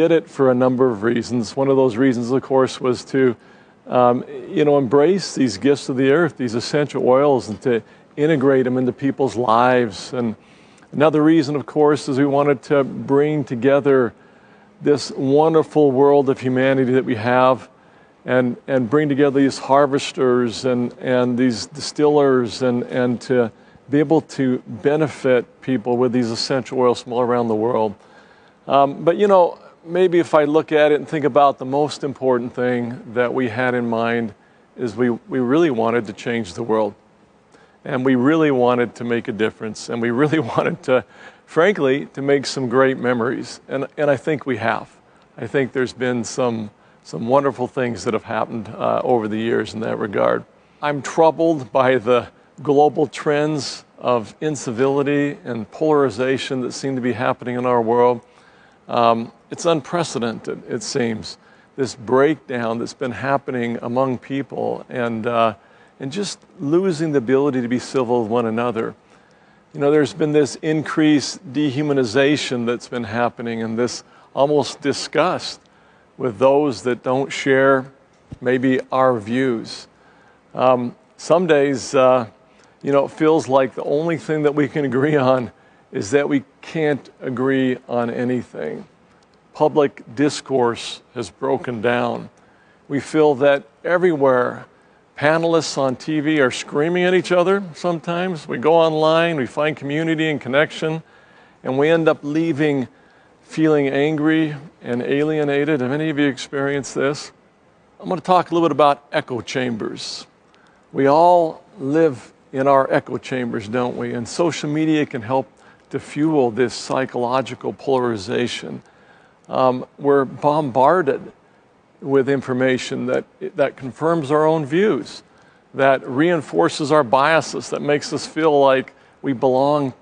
Did it for a number of reasons. One of those reasons, of course, was to embrace these gifts of the earth, these essential oils, and to integrate them into people's lives. And another reason, of course, is we wanted to bring together this wonderful world of humanity that we have and bring together these harvesters and these distillers and to be able to benefit people with these essential oils from all around the world. But maybe if I look at it and think about the most important thing that we had in mind is we really wanted to change the world. And we really wanted to make a difference. And we really wanted to, frankly, to make some great memories. And I think we have. I think there's been some wonderful things that have happened over the years in that regard. I'm troubled by the global trends of incivility and polarization that seem to be happening in our world. It's unprecedented, it seems, this breakdown that's been happening among people and just losing the ability to be civil with one another. There's been this increased dehumanization that's been happening and this almost disgust with those that don't share maybe our views. Some days, it feels like the only thing that we can agree on is that we can't agree on anything. Public discourse has broken down. We feel that everywhere, panelists on TV are screaming at each other sometimes. We go online, we find community and connection, and we end up leaving feeling angry and alienated. Have any of you experienced this? I'm going to talk a little bit about echo chambers. We all live in our echo chambers, don't we? And social media can help to fuel this psychological polarization. We're bombarded with information that confirms our own views, that reinforces our biases, that makes us feel like we belong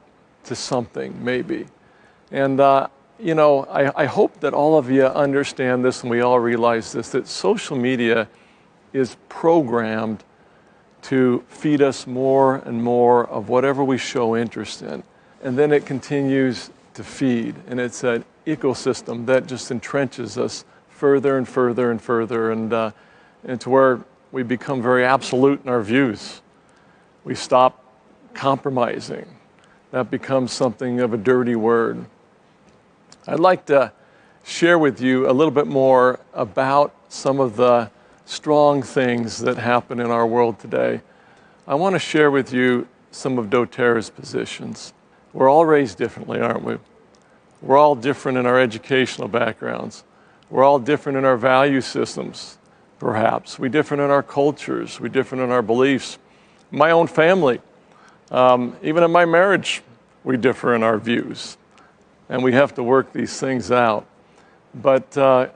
to something, maybe. And, I hope that all of you understand this and we all realize this, that social media is programmed to feed us more and more of whatever we show interest in. And then it continues to feed. And it's an ecosystem that just entrenches us further and further and further and to where we become very absolute in our views. We stop compromising. That becomes something of a dirty word. I'd like to share with you a little bit more about some of the strong things that happen in our world today. I want to share with you some of doTERRA's positions. We're all raised differently, aren't we? We're all different in our educational backgrounds. We're all different in our value systems, perhaps. We're different in our cultures. We're different in our beliefs. My own family, even in my marriage, we differ in our views. And we have to work these things out. But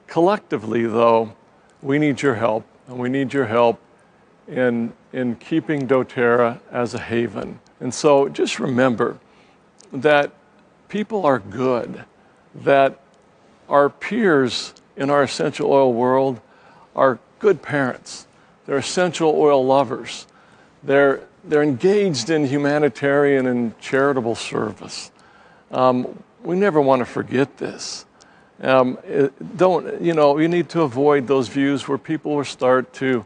collectively, though, we need your help. And we need your help in keeping doTERRA as a haven. And so just remember that people are good, that our peers in our essential oil world are good parents. They're essential oil lovers. They're engaged in humanitarian and charitable service. We never want to forget this. You need to avoid those views where people will start to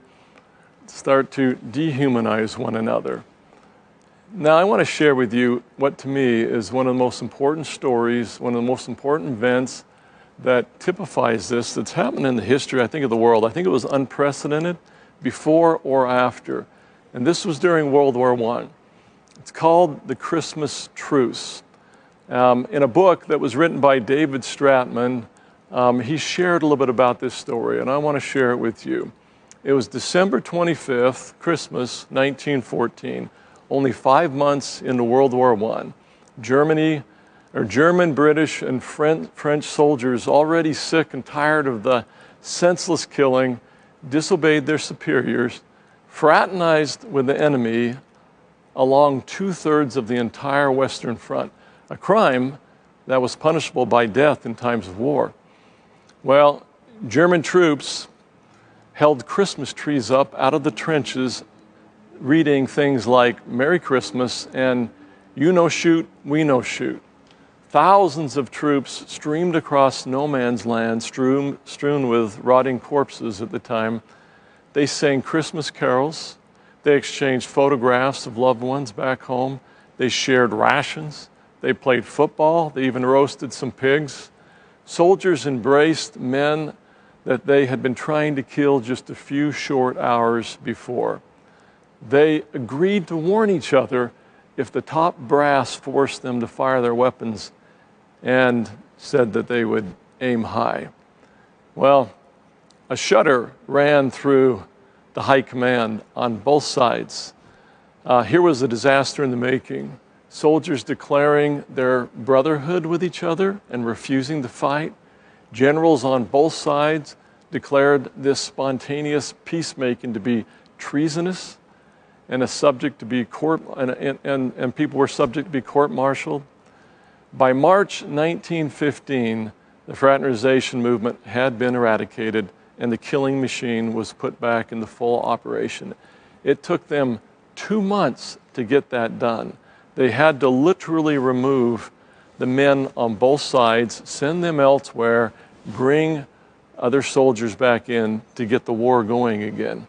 dehumanize one another. Now, I want to share with you what to me is one of the most important stories, one of the most important events that typifies this that's happened in the history, I think, of the world. I think it was unprecedented before or after. And this was during World War I. It's called the Christmas Truce. In a book that was written by David Stirling, he shared a little bit about this story, and I want to share it with you. It was December 25th, Christmas, 1914, only 5 months into World War I. German, British, and French soldiers, already sick and tired of the senseless killing, disobeyed their superiors, fraternized with the enemy along 2/3 of the entire Western Front, a crime that was punishable by death in times of war. Well, German troops held Christmas trees up out of the trenches, reading things like Merry Christmas and You No Shoot, We No Shoot. Thousands of troops streamed across no man's land, strewn with rotting corpses at the time. They sang Christmas carols. They exchanged photographs of loved ones back home. They shared rations. They played football. They even roasted some pigs. Soldiers embraced men that they had been trying to kill just a few short hours before. They agreed to warn each other if the top brass forced them to fire their weapons, and said that they would aim high. Well, a shudder ran through the high command on both sides. Here was a disaster in the making. Soldiers declaring their brotherhood with each other and refusing to fight. Generals on both sides declared this spontaneous peacemaking to be treasonous and a subject to be and people were subject to be court-martialed. By March 1915, the fraternization movement had been eradicated and the killing machine was put back into full operation. It took them 2 months to get that done. They had to literally remove the men on both sides, send them elsewhere, bring other soldiers back in to get the war going again.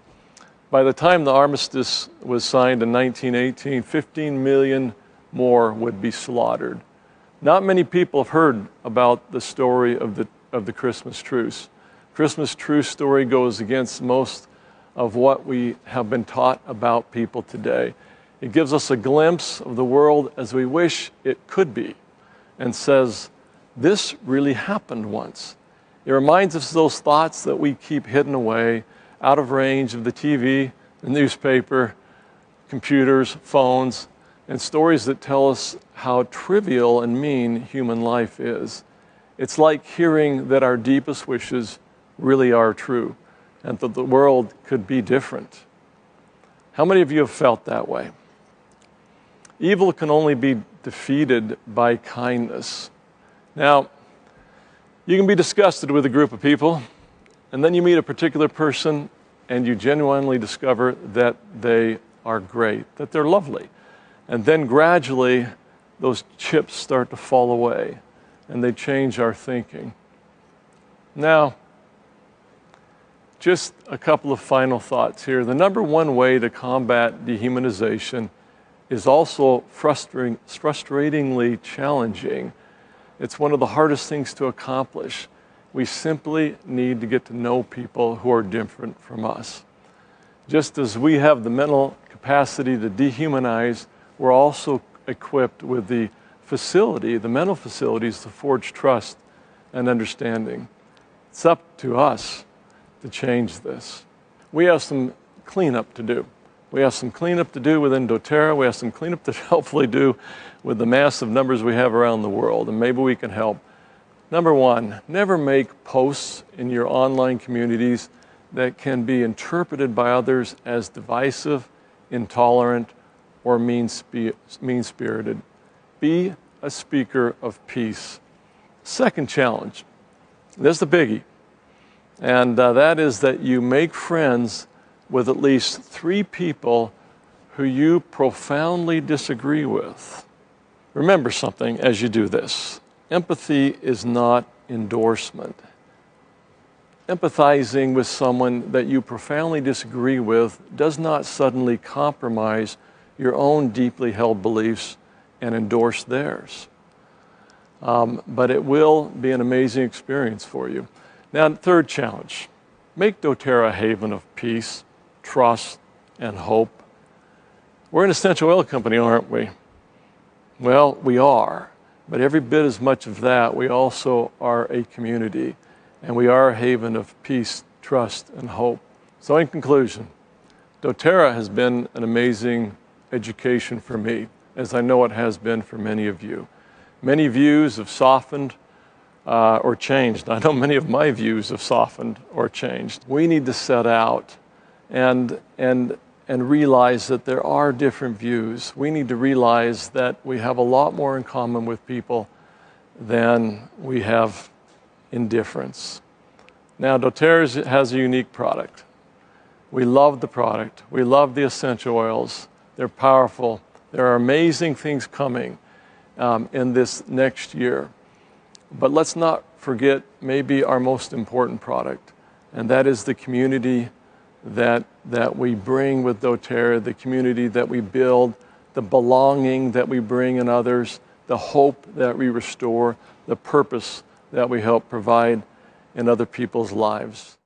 By the time the armistice was signed in 1918, 15 million more would be slaughtered. Not many people have heard about the story of the Christmas Truce. Christmas Truce story goes against most of what we have been taught about people today. It gives us a glimpse of the world as we wish it could be and says, this really happened once. It reminds us of those thoughts that we keep hidden away, out of range of the TV, the newspaper, computers, phones, and stories that tell us how trivial and mean human life is. It's like hearing that our deepest wishes really are true and that the world could be different. How many of you have felt that way? Evil can only be defeated by kindness. Now, you can be disgusted with a group of people, and then you meet a particular person and you genuinely discover that they are great, that they're lovely. And then gradually, those chips start to fall away and they change our thinking. Now, just a couple of final thoughts here. The number one way to combat dehumanization is also frustratingly challenging. It's one of the hardest things to accomplish. We simply need to get to know people who are different from us. Just as we have the mental capacity to dehumanize, we're also equipped with the mental facilities to forge trust and understanding. It's up to us to change this. We have some cleanup to do. We have some cleanup to do within doTERRA. We have some cleanup to hopefully do with the massive numbers we have around the world, and maybe we can help. Number one, never make posts in your online communities that can be interpreted by others as divisive, intolerant, or mean-spirited. Be a speaker of peace. Second challenge, this is the biggie, and that is that you make friends with at least 3 people who you profoundly disagree with. Remember something as you do this. Empathy is not endorsement. Empathizing with someone that you profoundly disagree with does not suddenly compromise your own deeply held beliefs and endorse theirs. But it will be an amazing experience for you. Now, third challenge, make doTERRA a haven of peace, trust, and hope. We're an essential oil company, aren't we? Well, we are, but every bit as much of that, we also are a community, and we are a haven of peace, trust, and hope. So in conclusion, doTERRA has been an amazing education for me, as I know it has been for many of you. Many views have softened or changed. I know many of my views have softened or changed. We need to set out and realize that there are different views. We need to realize that we have a lot more in common with people than we have in difference. Now, doTERRA has a unique product. We love the product. We love the essential oils. They're powerful. There are amazing things coming. in this next year. But let's not forget maybe our most important product, and that is the community that we bring with doTERRA, the community that we build, the belonging that we bring in others, the hope that we restore, the purpose that we help provide in other people's lives.